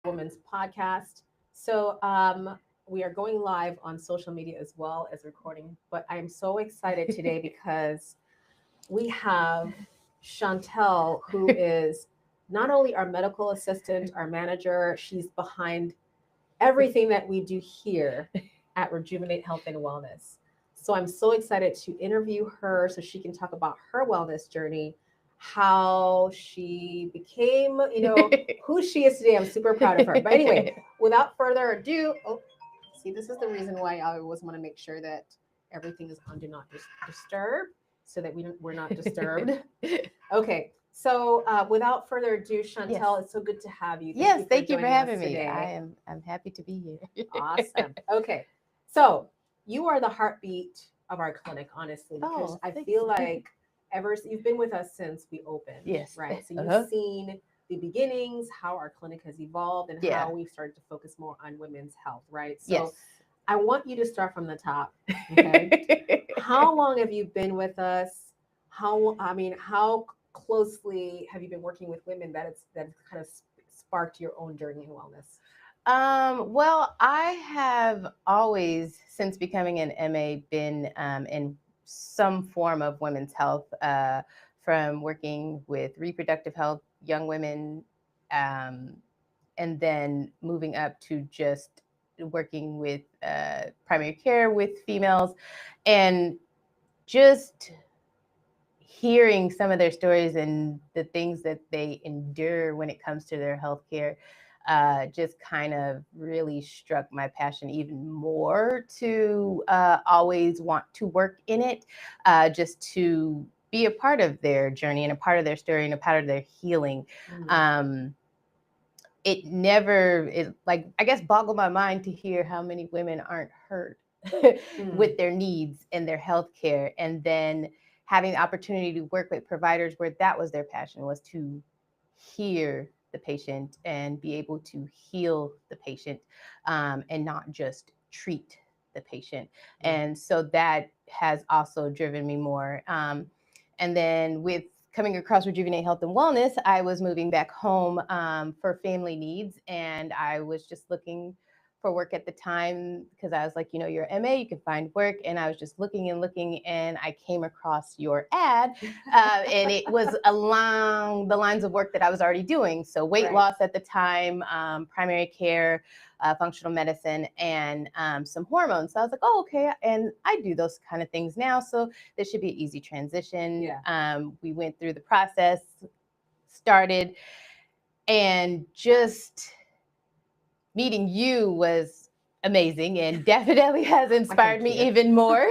Women's podcast. We are going live on social media as well as recording, but I'm so excited today because we have Shantelle, who is not only our medical assistant, our manager, she's behind everything that we do here at Rejuvenate Health and Wellness. So I'm so excited to interview her so she can talk about her wellness journey, how she became, who she is today. I'm super proud of her. But anyway, without further ado, see, this is the reason why I always want to make sure that everything is on do not disturb so that we're not disturbed. Okay. So, without further ado, Yes. Shantelle, it's so good to have you. Yes, For thank you for joining us having me. today. I'm happy to be here. Awesome. Okay. So you are the heartbeat of our clinic, honestly, because Oh, I thanks. feel like you've been with us since we opened, Yes. right? So you've Uh-huh. seen the beginnings, how our clinic has evolved, and Yeah. how we've started to focus more on women's health, right? So Yes. I want you to start from the top. Okay. How long have you been with us? How closely have you been working with women that it's kind of sparked your own journey in wellness? Well, I have always, since becoming an MA, been in some form of women's health, from working with reproductive health, young women, um, and then moving up to just working with primary care with females, and just hearing some of their stories and the things that they endure when it comes to their healthcare just kind of really struck my passion even more to always want to work in it, just to be a part of their journey and a part of their story and a part of their healing. Mm. Um, it like, I guess, boggled my mind to hear how many women aren't heard with their needs and their health care, and then having the opportunity to work with providers where that was their passion, was to hear the patient and be able to heal the patient, and not just treat the patient. And so that has also driven me more. And then with coming across Rejuvenate Health and Wellness, I was moving back home for family needs, and I was just looking for work at the time because I was like, you're MA, you can find work, and I was just looking and looking, and I came across your ad, and it was along the lines of work that I was already doing. So weight Right. loss at the time, primary care, functional medicine, and some hormones. So I was like, oh, okay, and I do those kind of things now, so this should be an easy transition. Yeah. We went through the process, started, and just meeting you was amazing and definitely has inspired me even more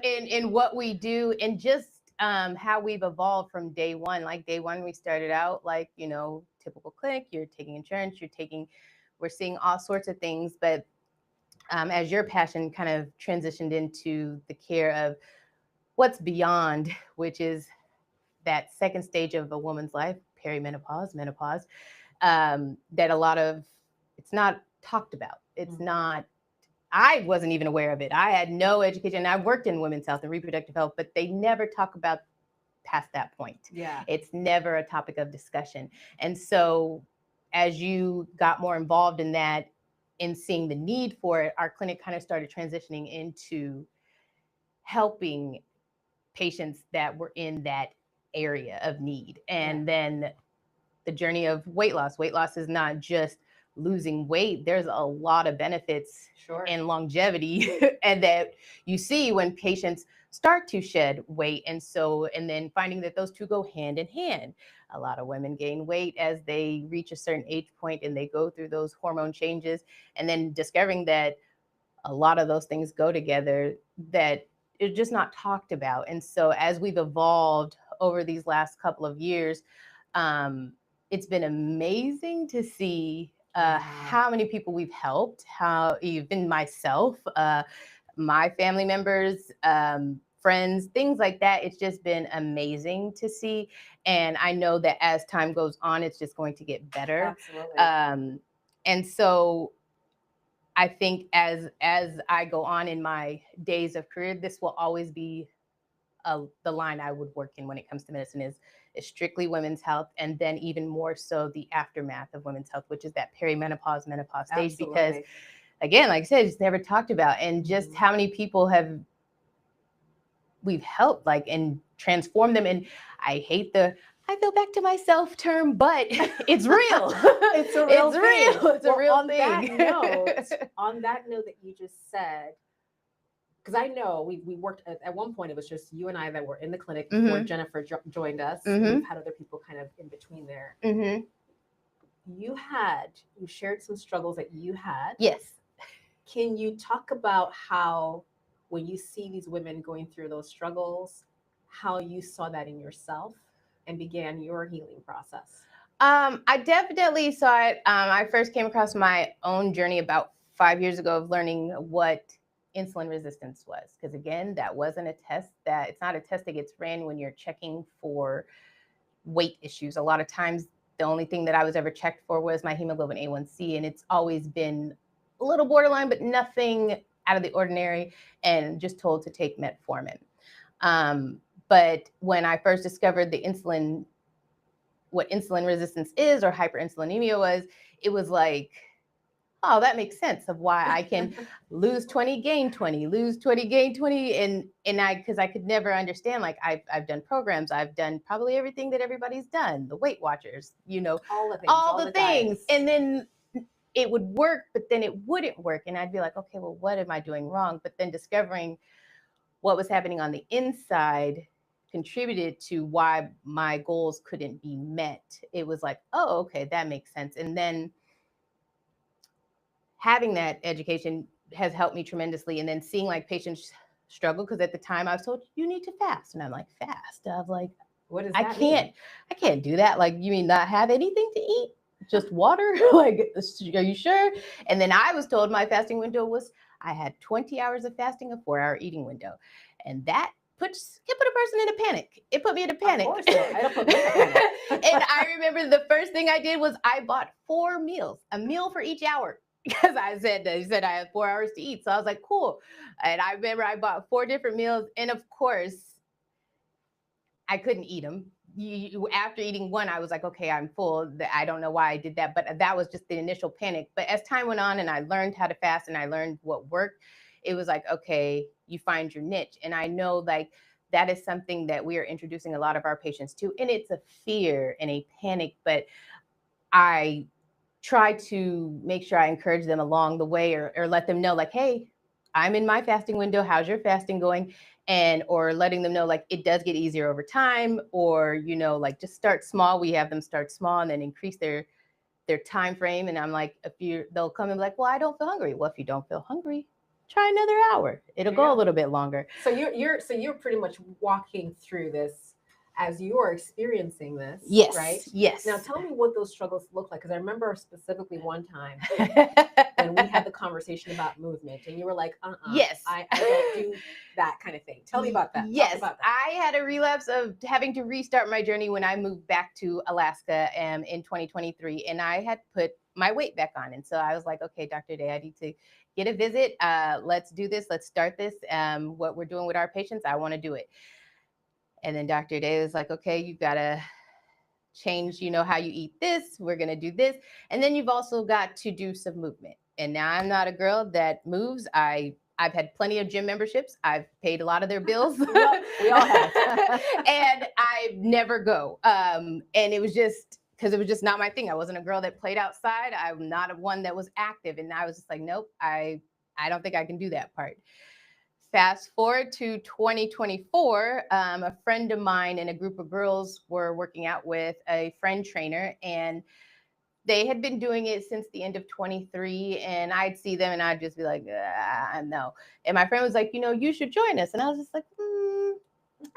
in what we do, and just how we've evolved from day one. Like day one, we started out like, typical clinic, you're taking insurance, we're seeing all sorts of things. But as your passion kind of transitioned into the care of what's beyond, which is that second stage of a woman's life, perimenopause, menopause, that a lot of, it's not talked about. It's not, I wasn't even aware of it. I had no education. I worked in women's health and reproductive health, but they never talk about past that point. Yeah. It's never a topic of discussion. And so as you got more involved in that, in seeing the need for it, our clinic kind of started transitioning into helping patients that were in that area of need. And then the journey of weight loss. Weight loss is not just losing weight. There's a lot of benefits and longevity and that you see when patients start to shed weight. And then finding that those two go hand in hand. A lot of women gain weight as they reach a certain age point and they go through those hormone changes, and then discovering that a lot of those things go together, that it's just not talked about. And so as we've evolved over these last couple of years, um, it's been amazing to see how many people we've helped, how even myself, my family members, friends, things like that. It's just been amazing to see. And I know that as time goes on, it's just going to get better. Absolutely. And so I think as I go on in my days of career, this will always be the line I would work in when it comes to medicine, is is strictly women's health, and then even more so the aftermath of women's health, which is that perimenopause, menopause stage. Because Absolutely. again, like I said, it's never talked about, and just how many people have we've helped, like, and transformed them. And I hate the "I feel back to myself" term, but it's real. It's a real It's thing. real. It's a Well, real on thing. that note that you just said, because I know we worked at one point, it was just you and I that were in the clinic before Mhm. Jennifer joined us. And we've Mhm. had other people kind of in between there. Mhm. You shared some struggles that you had. Yes. Can you talk about how, when you see these women going through those struggles, how you saw that in yourself and began your healing process? I definitely saw it. I first came across my own journey about 5 years ago of learning what insulin resistance was. Because again, that wasn't a test that it's not a test that gets ran when you're checking for weight issues. A lot of times, the only thing that I was ever checked for was my hemoglobin A1C, and it's always been a little borderline, but nothing out of the ordinary, and just told to take metformin. But when I first discovered what insulin resistance is, or hyperinsulinemia was, it was like, oh, that makes sense of why I can lose 20, gain 20, lose 20, gain 20. And I, because I could never understand, like I've done programs, I've done probably everything that everybody's done, the Weight Watchers, All the things, all all the the things. diets. And then it would work, but then it wouldn't work. And I'd be like, okay, well, what am I doing wrong? But then discovering what was happening on the inside contributed to why my goals couldn't be met. It was like, oh, okay, that makes sense. And then having that education has helped me tremendously. And then seeing like patients struggle, because at the time I was told you need to fast, and I'm like, fast? I'm like, What does I that mean? can't, I can't do that. Like, you mean not have anything to eat? Just water? Like, are you sure? And then I was told my fasting window was, I had 20 hours of fasting, a 4-hour eating window. And that can put a person in a panic. It put me in a Of panic. course, it'll put me in a panic. And I remember the first thing I did was I bought 4 meals, a meal for each hour. Because he said I had 4 hours to eat. So I was like, cool. And I remember I bought 4 different meals. And of course, I couldn't eat them. After eating one, I was like, okay, I'm full. I don't know why I did that, but that was just the initial panic. But as time went on and I learned how to fast and I learned what worked, it was like, okay, you find your niche. And I know, like, that is something that we are introducing a lot of our patients to. And it's a fear and a panic, but I try to make sure I encourage them along the way, or let them know, like, hey, I'm in my fasting window. How's your fasting going? And or letting them know, like, it does get easier over time, or like, just start small. We have them start small and then increase their time frame. And I'm like, they'll come and be like, well, I don't feel hungry. Well, if you don't feel hungry, try another hour. It'll go a little bit longer. So you're pretty much walking through this as you're experiencing this, Yes. right? Yes. Now tell me what those struggles look like, because I remember specifically one time when we had the conversation about movement, and you were like, Yes. I don't do that kind of thing. Tell me about that. Yes. Talk about that. I had a relapse of having to restart my journey when I moved back to Alaska in 2023, and I had put my weight back on. And so I was like, okay, Dr. Day, I need to get a visit. Let's do this. Let's start this. What we're doing with our patients, I want to do it. And then Dr. Day was like, okay, you've got to change, how you eat this. We're going to do this. And then you've also got to do some movement. And now I'm not a girl that moves. I've had plenty of gym memberships. I've paid a lot of their bills. We all have. And I never go. And it was just because it was just not my thing. I wasn't a girl that played outside. I'm not a one that was active. And I was just like, nope, I don't think I can do that part. Fast forward to 2024, a friend of mine and a group of girls were working out with a friend trainer, and they had been doing it since the end of 23. And I'd see them and I'd just be like, no. And my friend was like, you should join us. And I was just like,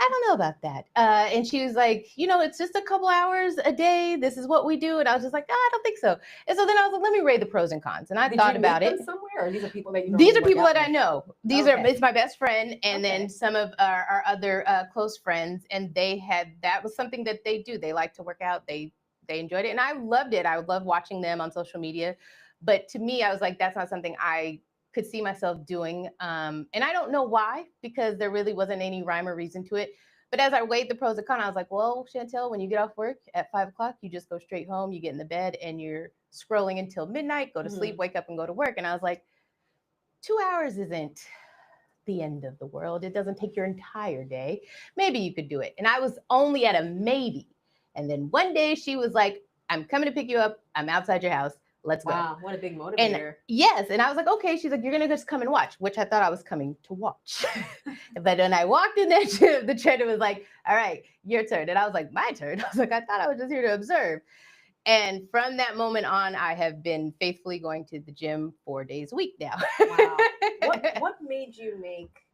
I don't know about that. And she was like, it's just a couple hours a day. This is what we do. And I was just like, I don't think so. And so then I was like, let me weigh the pros and cons. And I thought about it. Somewhere, or these are people that you These are people that I know. It's my best friend, and Okay. then some of our other close friends. And that was something that they do. They like to work out. They enjoyed it, and I loved it. I would love watching them on social media. But to me, I was like, that's not something I could see myself doing. And I don't know why, because there really wasn't any rhyme or reason to it. But as I weighed the pros and cons, I was like, well, Shantelle, when you get off work at 5 o'clock, you just go straight home, you get in the bed and you're scrolling until midnight, go to sleep, wake up and go to work. And I was like, 2 hours isn't the end of the world. It doesn't take your entire day. Maybe you could do it. And I was only at a maybe. And then one day she was like, I'm coming to pick you up. I'm outside your house. Let's go. Wow, what a big And motivator. yes, and I was like, okay. She's like, you're gonna just come and watch, which I thought I was coming to watch. But when I walked in there, the trainer was like, all right, your turn. And I was like, my turn. I was like, I thought I was just here to observe. And from that moment on, I have been faithfully going to the gym 4 days a week now. Wow. What made you make,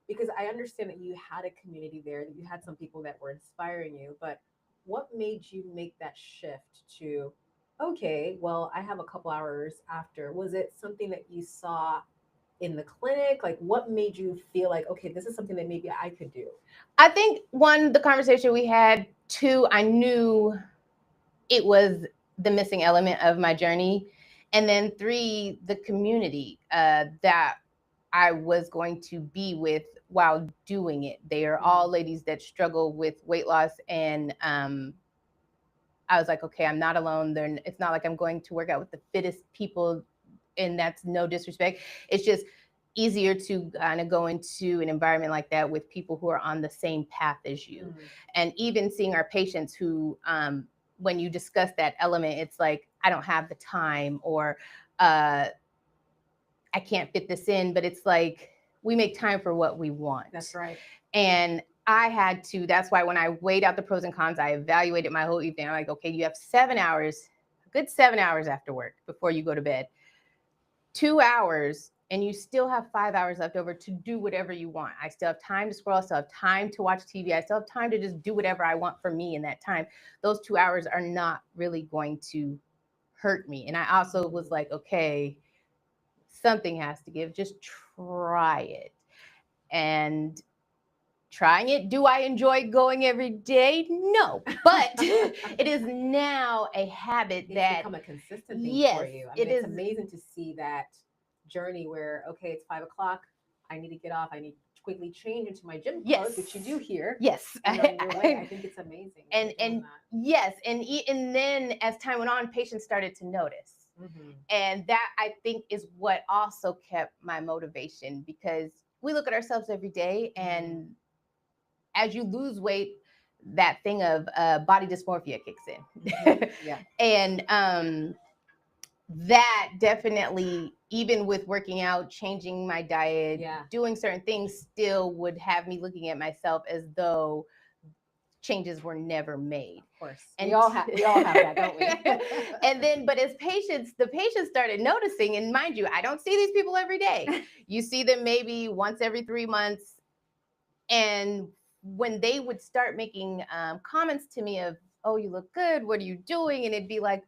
because I understand that you had a community there, that you had some people that were inspiring you, but what made you make that shift to, okay, well, I have a couple hours after. Was it something that you saw in the clinic? Like what made you feel like, okay, this is something that maybe I could do? I think one, the conversation we had, two, I knew it was the missing element of my journey. And then three, the community that I was going to be with while doing it. They are all ladies that struggle with weight loss. And I was like, okay, I'm not alone. It's not like I'm going to work out with the fittest people. And that's no disrespect. It's just easier to kind of go into an environment like that with people who are on the same path as you. And even seeing our patients who, when you discuss that element, it's like, I don't have the time, or I can't fit this in, but it's like, we make time for what we want. That's right. And I had to, that's why when I weighed out the pros and cons, I evaluated my whole evening. I'm like, okay, you have 7 hours, a good 7 hours after work before you go to bed, 2 hours, and you still have 5 hours left over to do whatever you want. I still have time to scroll. I still have time to watch TV. I still have time to just do whatever I want for me in that time. Those 2 hours are not really going to hurt me. And I also was like, okay, something has to give. Just try it. And trying it, do I enjoy going every day? No, but it is now a habit It's become a consistent thing yes, for you. I it mean, it's is. amazing to see that journey where, okay, it's 5 o'clock. I need to get off. I need to quickly change into my gym clothes, Yes. which you do here. Yes. And on your way, I think it's amazing. that and you're doing and yes, and then as time went on, patients started to notice. that. Mhm. And that, I think, is what also kept my motivation, because we look at ourselves every day, and as you lose weight, that thing of body dysmorphia kicks in. Yeah. And that definitely, even with working out, changing my diet, Yeah. doing certain things, still would have me looking at myself as though changes were never made. Of course. And we all have that, don't we? And then, but as patients, the patients started noticing, and mind you, I don't see these people every day. You see them maybe once every 3 months. And when they would start making comments to me of, oh, you look good, what are you doing? And it'd be like,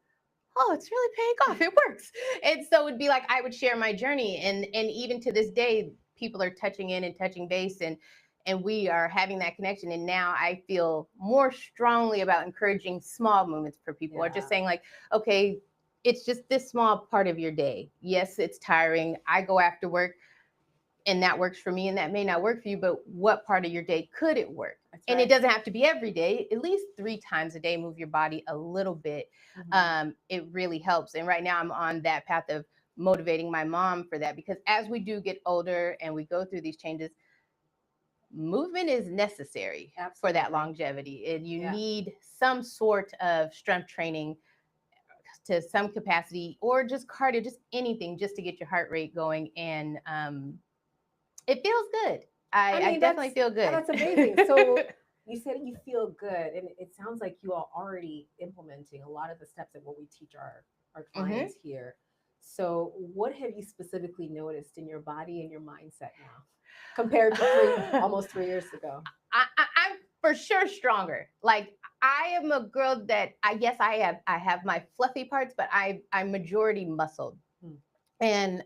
oh, it's really paying off, it works. And so it'd be like, I would share my journey. And even to this day, people are touching in and touching base, and we are having that connection. And now I feel more strongly about encouraging small movements for people, or just saying like, okay, it's just this small part of your day. Yes, it's tiring. I go after work, and that works for me, and that may not work for you, but what part of your day could it work? That's And right. it doesn't have to be every day. At least 3 times a day, move your body a little bit. It really helps. And right now I'm on that path of motivating my mom for that, because as we do get older and we go through these changes, movement is necessary for that longevity. And you need some sort of strength training to some capacity, or just cardio, just anything, just to get your heart rate going. And it feels good. I definitely feel good. That's amazing. So you said you feel good, and it sounds like you are already implementing a lot of the steps that what we teach our clients here. So what have you specifically noticed in your body and your mindset now compared to almost 3 years ago? I'm for sure stronger. Like, I am a girl that I have my fluffy parts, but I'm majority muscled. And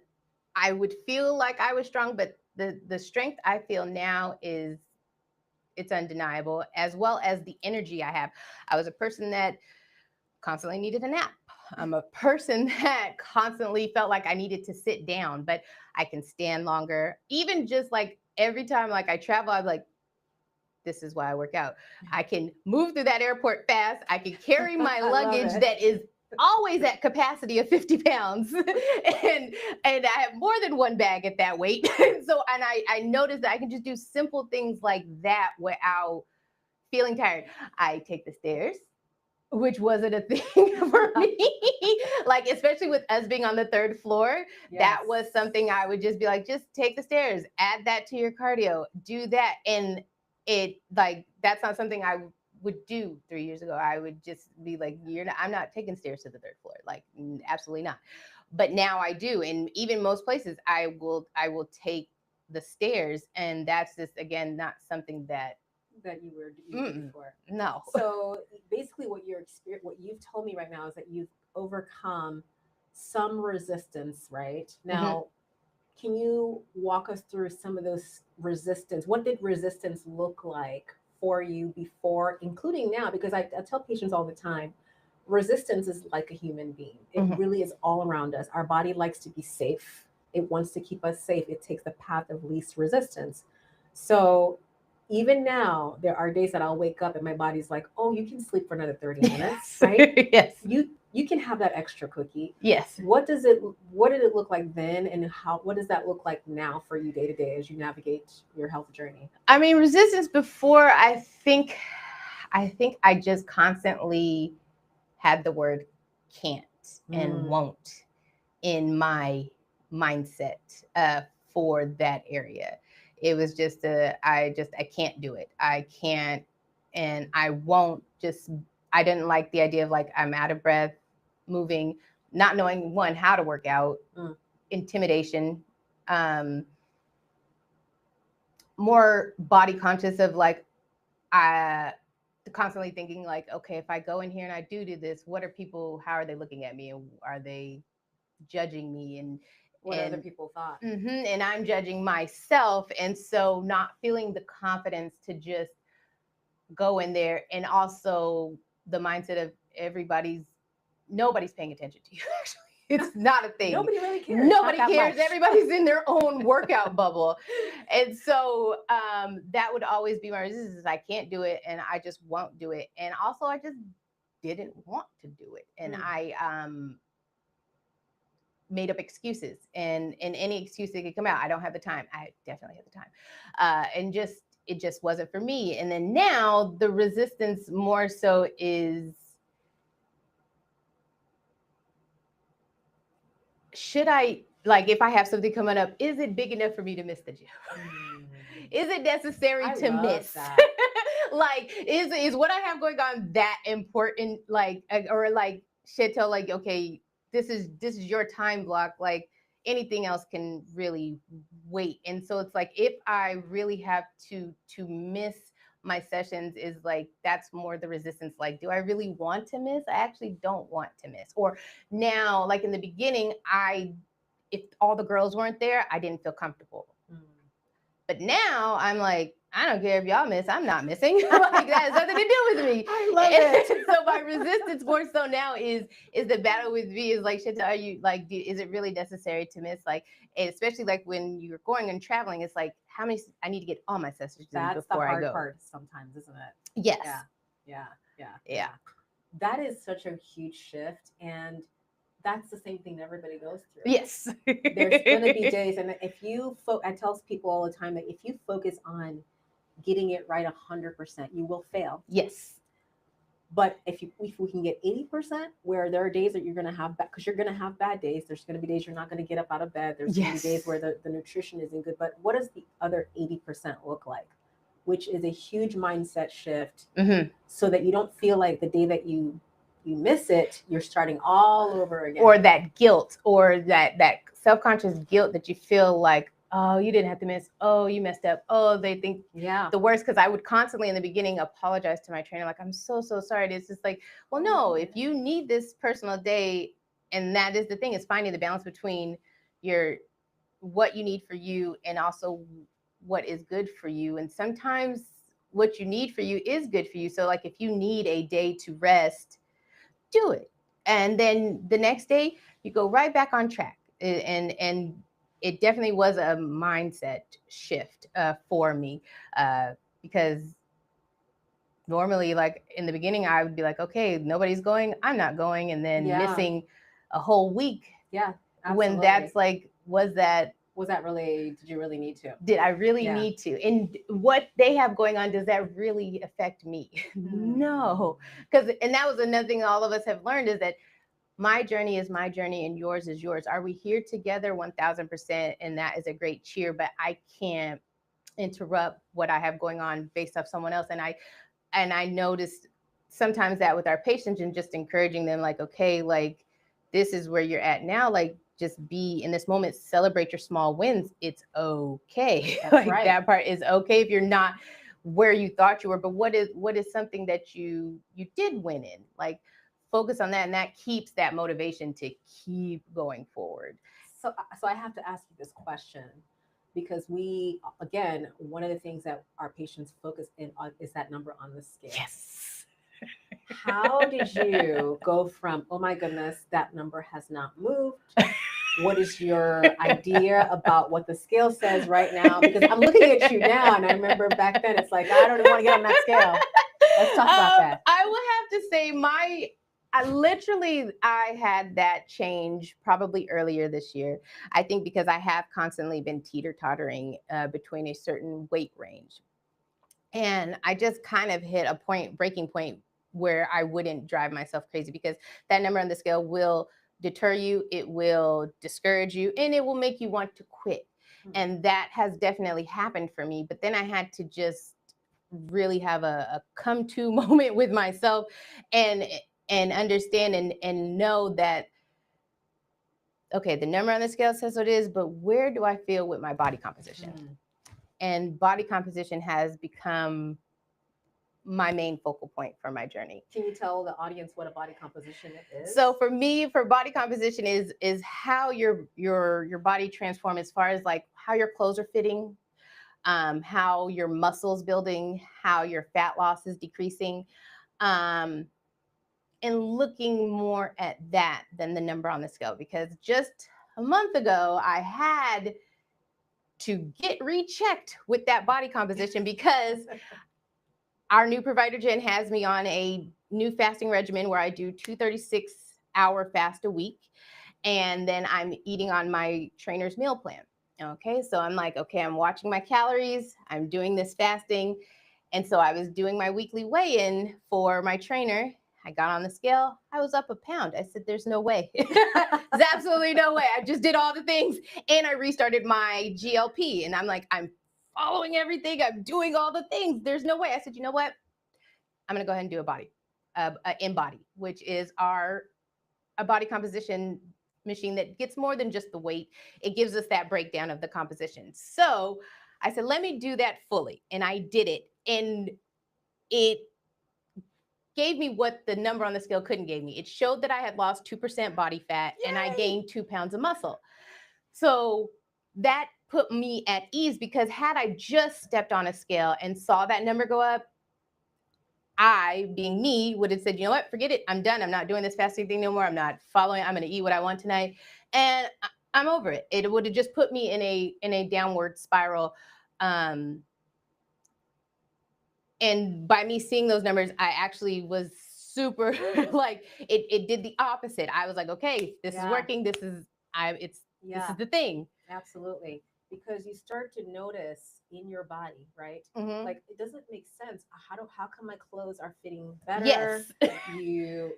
I would feel like I was strong, but the strength I feel now it's undeniable, as well as the energy I have. I was a person that constantly needed a nap. I'm a person that constantly felt like I needed to sit down, but I can stand longer. Even just like every time like I travel, I'm like, this is why I work out. I can move through that airport fast. I can carry my I love luggage it. that is always at capacity of 50 pounds. And I have more than one bag at that weight. And I noticed that I can just do simple things like that without feeling tired. I take the stairs, which wasn't a thing for me. Like, especially with us being on the third floor, that Yes. was something I would just be like, just take the stairs, add that to your cardio, do that. And it, like, that's not something I would do 3 years ago. I would just be like, I'm not taking stairs to the third floor. Like, absolutely not. But now I do. And even most places I will take the stairs. And that's just, again, not something that that you did before. no. So basically, what you've told me right now is that you've overcome some resistance, right? Now, can you walk us through some of those resistance? What did resistance look like for you before, including now? Because I tell patients all the time, resistance is like a human being. It really is all around us. Our body likes to be safe. It wants to keep us safe. It takes the path of least resistance. So even now, there are days that I'll wake up and my body's like, "Oh, you can sleep for another 30 minutes, right? Yes. You can have that extra cookie." Yes. What did it look like then, and what does that look like now for you day to day as you navigate your health journey? I mean, resistance before, I just constantly had the word can't and won't in my mindset for that area. It was just I can't do it. I can't, and I won't. Just, I didn't like the idea of, like, I'm out of breath, moving, not knowing, one, how to work out, intimidation, more body conscious of, like, I constantly thinking, like, okay, if I go in here and I do this, how are they looking at me, and are they judging me, and What other people thought. and I'm judging myself, and so not feeling the confidence to just go in there, and also the mindset of nobody's paying attention to you. Actually, it's not a thing. Nobody really cares. Nobody cares. Everybody's in their own workout bubble. And so that would always be my resistance. I can't do it, and I just won't do it. And also, I just didn't want to do it. And I made up excuses, and any excuse that could come out. I don't have the time. I definitely have the time. And it just wasn't for me. And then now the resistance more so is, should I, like, if I have something coming up, is it big enough for me to miss the gym? Is it necessary to miss? Like, is what I have going on that important? Like, or like Shantelle, like, okay, this is your time block. Like, anything else can really wait. And so it's like, if I really have to miss my sessions, is like, that's more the resistance. Like, do I really want to miss? I actually don't want to miss. Or now, like in the beginning, if all the girls weren't there, I didn't feel comfortable. But now I'm like, I don't care if y'all miss, I'm not missing. Like, that has nothing to do with me. I love it. So my resistance more so now is the battle with me is like, Shantelle, are you like, is it really necessary to miss? Like, especially like when you're going and traveling, it's like, how many, I need to get all my sessions before I go. That's the hard part sometimes, isn't it? Yes. Yeah. That is such a huge shift, and that's the same thing that everybody goes through. Yes. There's going to be days, and if you, I tell people all the time that if you focus on getting it right 100%, you will fail. Yes. But if we can get 80%, where there are days that you're going to have, because you're going to have bad days. There's going to be days you're not going to get up out of bed. There's going to be days where the nutrition isn't good. But what does the other 80% look like? Which is a huge mindset shift, so that you don't feel like the day that you miss it, you're starting all over again. Or that guilt, or that self-conscious guilt that you feel like, oh, you didn't have to miss. Oh, you messed up. Oh, they think the worst. Because I would constantly in the beginning apologize to my trainer. Like, I'm so sorry. It's just like, well, no, if you need this personal day, and that is the thing, is finding the balance between what you need for you and also what is good for you. And sometimes what you need for you is good for you. So like, if you need a day to rest, do it. And then the next day you go right back on track. And it definitely was a mindset shift for me, because normally, like in the beginning, I would be like, okay, nobody's going, I'm not going, and then Yeah. missing a whole week. Yeah, When absolutely. that's like, was that really, did you really need to? did I really Yeah. need to? And what they have going on, does that really affect me? Hmm. No. Because, and that was another thing all of us have learned, is that my journey is my journey and yours is yours. Are we here together? 1000%. And that is a great cheer, but I can't interrupt what I have going on based off someone else. And I noticed sometimes that with our patients, and just encouraging them, like, okay, like, this is where you're at now. Like, just be in this moment, celebrate your small wins. It's okay. That's Like, right. that part is okay if you're not where you thought you were, but what is something that you did win in? Like, focus on that, and that keeps that motivation to keep going forward. So I have to ask you this question, because we, again, one of the things that our patients focus in on is that number on the scale. Yes. How did you go from, oh my goodness, that number has not moved? What is your idea about what the scale says right now? Because I'm looking at you now, and I remember back then, it's like, I don't even want to get on that scale. Let's talk about that. I will have to say I had that change probably earlier this year. I think because I have constantly been teeter-tottering between a certain weight range. And I just kind of hit a breaking point, where I wouldn't drive myself crazy, because that number on the scale will deter you, it will discourage you, and it will make you want to quit. And that has definitely happened for me. But then I had to just really have a come to moment with myself, and understand and know that, okay, the number on the scale says what it is, but where do I feel with my body composition? And body composition has become my main focal point for my journey. Can you tell the audience what a body composition is? So for me, for body composition is how your body transforms, as far as like how your clothes are fitting, how your muscles building, how your fat loss is decreasing, and looking more at that than the number on the scale. Because just a month ago, I had to get rechecked with that body composition, because our new provider, Jen, has me on a new fasting regimen where I do 236-hour fast a week. And then I'm eating on my trainer's meal plan. Okay, so I'm like, okay, I'm watching my calories, I'm doing this fasting. And so I was doing my weekly weigh-in for my trainer. I got on the scale, I was up a pound. I said, there's no way. There's absolutely no way. I just did all the things, and I restarted my GLP. And I'm like, I'm following everything, I'm doing all the things. There's no way. I said, you know what? I'm going to go ahead and do a InBody, which is a body composition machine that gets more than just the weight. It gives us that breakdown of the composition. So I said, let me do that fully. And I did it. And it gave me what the number on the scale couldn't give me. It showed that I had lost 2% body fat. Yay! And I gained 2 pounds of muscle. So that put me at ease, because had I just stepped on a scale and saw that number go up, I, being me, would have said, you know what, forget it. I'm done. I'm not doing this fasting thing no more. I'm not following. I'm going to eat what I want tonight. And I'm over it. It would have just put me in a downward spiral. And by me seeing those numbers, I actually was super like, it did the opposite. I was like, okay, this is working. This is the thing. Absolutely. Because you start to notice in your body, right? Mm-hmm. Like, it doesn't make sense. How come my clothes are fitting better? Yes. You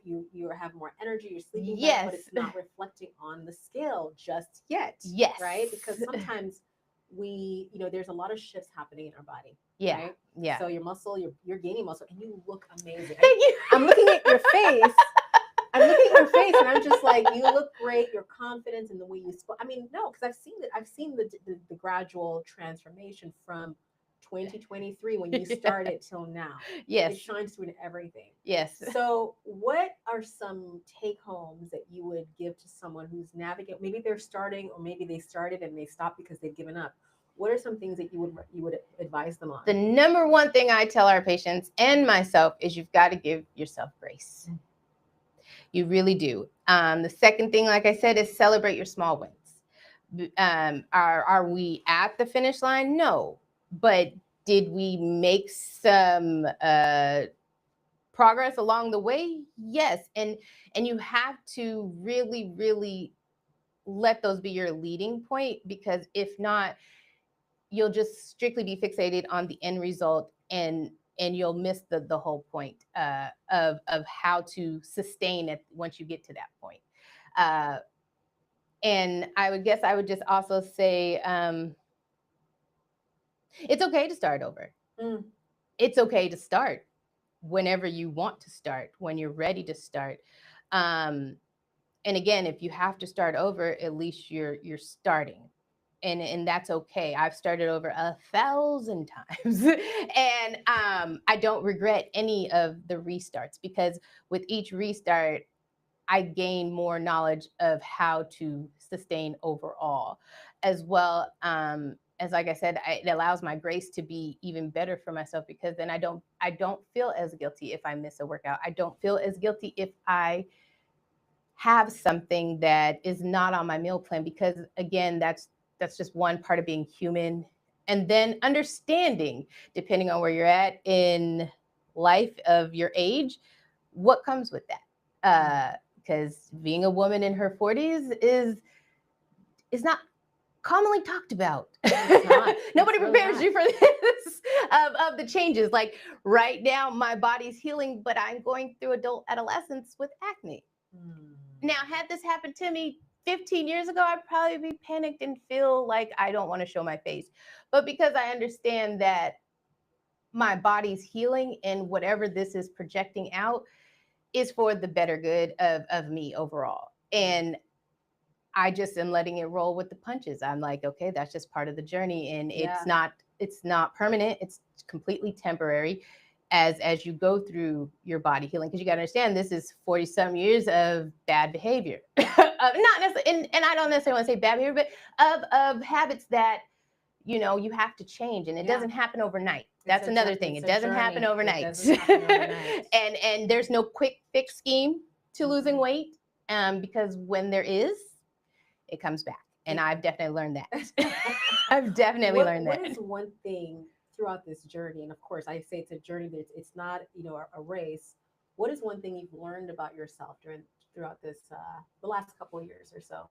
have more energy, you're sleeping yes. better, but it's not reflecting on the scale just yet. Yes. Right? Because sometimes there's a lot of shifts happening in our body. Yeah. Right? Yeah. So your muscle, you're gaining muscle, and you look amazing. Thank you. I'm looking at your face. I'm looking at your face, and I'm just like, you look great. Your confidence and the way you spoke. I mean, no, because I've seen it. I've seen the gradual transformation from 2023 when you started till now. Yes, it shines through in everything. Yes. So, what are some take homes that you would give to someone who's navigating? Maybe they're starting, or maybe they started and they stopped because they've given up. What are some things that you would advise them on? The number one thing I tell our patients and myself is you've got to give yourself grace. You really do. The second thing, like I said, is celebrate your small wins. Are we at the finish line? No. But Did we make some progress along the way? Yes. And you have to really, really let those be your leading point, because if not, you'll just strictly be fixated on the end result, and you'll miss the whole point of how to sustain it once you get to that point. Uh, and I would just also say, it's okay to start over. Mm. It's okay to start whenever you want to start, when you're ready to start. Um, and again, if you have to start over, at least you're starting. And that's okay. I've started over 1,000 times, and I don't regret any of the restarts, because with each restart, I gain more knowledge of how to sustain overall, as well. As like I said, it allows my grace to be even better for myself, because then I don't feel as guilty if I miss a workout. I don't feel as guilty if I have something that is not on my meal plan, because again, that's just one part of being human. And then understanding, depending on where you're at in life of your age, what comes with that. Because being a woman in her 40s is not commonly talked about. It's not. Nobody It's really prepares not. you for this of the changes. Like right now, my body's healing, but I'm going through adult adolescence with acne. Mm. Now, had this happened to me 15 years ago, I'd probably be panicked and feel like I don't want to show my face. But because I understand that my body's healing, and whatever this is projecting out is for the better good of me overall. And I just am letting it roll with the punches. I'm like, okay, that's just part of the journey, and Yeah. it's not permanent. It's completely temporary as you go through your body healing, because you got to understand, this is 40 some years of bad behavior. Not necessarily, and I don't necessarily want to say bad behavior, but of habits that you have to change, and it Yeah. doesn't happen overnight. It's That's a another thing. it's It a doesn't happen journey. It overnight. doesn't happen overnight. And there's no quick fix scheme to losing Mhm. weight, because when there is, it comes back. And I've definitely learned that. I've definitely learned What that. is one thing throughout this journey? And of course, I say it's a journey. That it's not a race. What is one thing you've learned about yourself throughout this the last couple of years or so?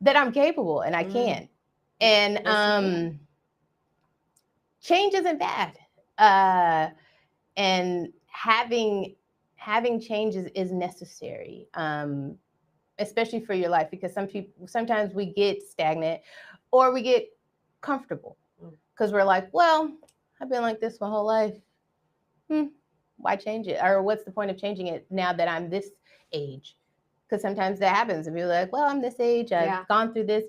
That I'm capable and I Mm. can. And Yes, you can. change isn't bad. Uh, and having changes is necessary, especially for your life, because sometimes we get stagnant, or we get comfortable, Mm. because we're like, well, I've been like this my whole life. Why change it? Or what's the point of changing it now that I'm this age? Because sometimes that happens, and we're like, well, I'm this age, I've Yeah. gone through this.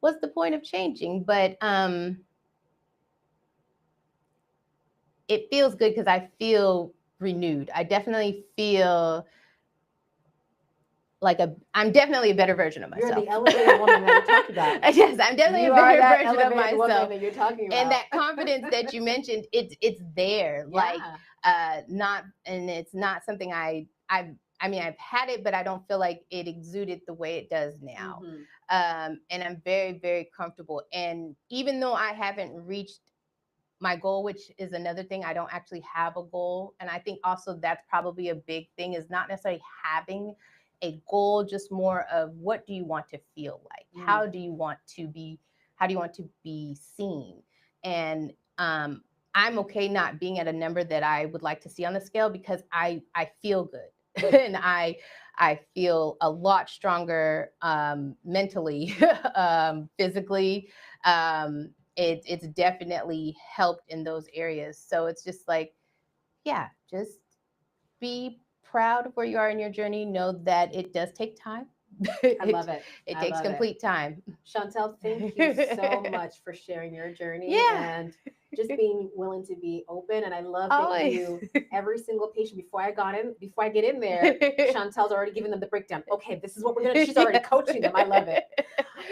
What's the point of changing? But it feels good, because I feel renewed. I definitely feel like I'm definitely a better version of You're myself. the elevated woman that we talked about. Yes, I'm definitely You a are better that version of elevated woman myself. that you're talking about. And that confidence that you mentioned, it's there. Like Yeah. not and it's not something I mean, I've had it, but I don't feel like it exuded the way it does now. Mhm. And I'm very, very comfortable. And even though I haven't reached my goal, which is another thing, I don't actually have a goal. And I think also that's probably a big thing, is not necessarily having a goal, just more of, what do you want to feel like? Mm. How do you want to be seen? And I'm okay not being at a number that I would like to see on the scale, because I feel good. And I feel a lot stronger, mentally, physically. It's definitely helped in those areas. So it's just like, yeah, just be proud of where you are in your journey. Know that it does take time. I love it. It I takes love it. complete time. Shantelle, thank you so much for sharing your journey Yeah, and just being willing to be open. And I love that always. every single patient, before I get in there, Chantel's already giving them the breakdown. Okay, this is what we're gonna. She's already coaching them. I love it.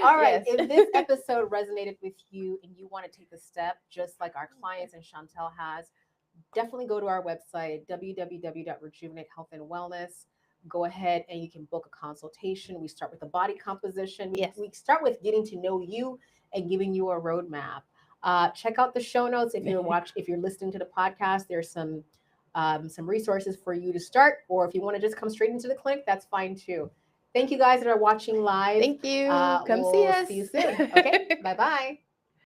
All right. Yes. If this episode resonated with you and you want to take the step, just like our clients and Shantelle has, definitely go to our website, www.rejuvenate health and wellness. Go ahead and you can book a consultation. We start with the body composition. Yes. We start with getting to know you and giving you a roadmap. Check out the show notes if you're listening to the podcast. There's some resources for you to start, or if you want to just come straight into the clinic, that's fine too. Thank you guys that are watching live. Thank you. Come see We'll us. see you soon. Okay, bye bye.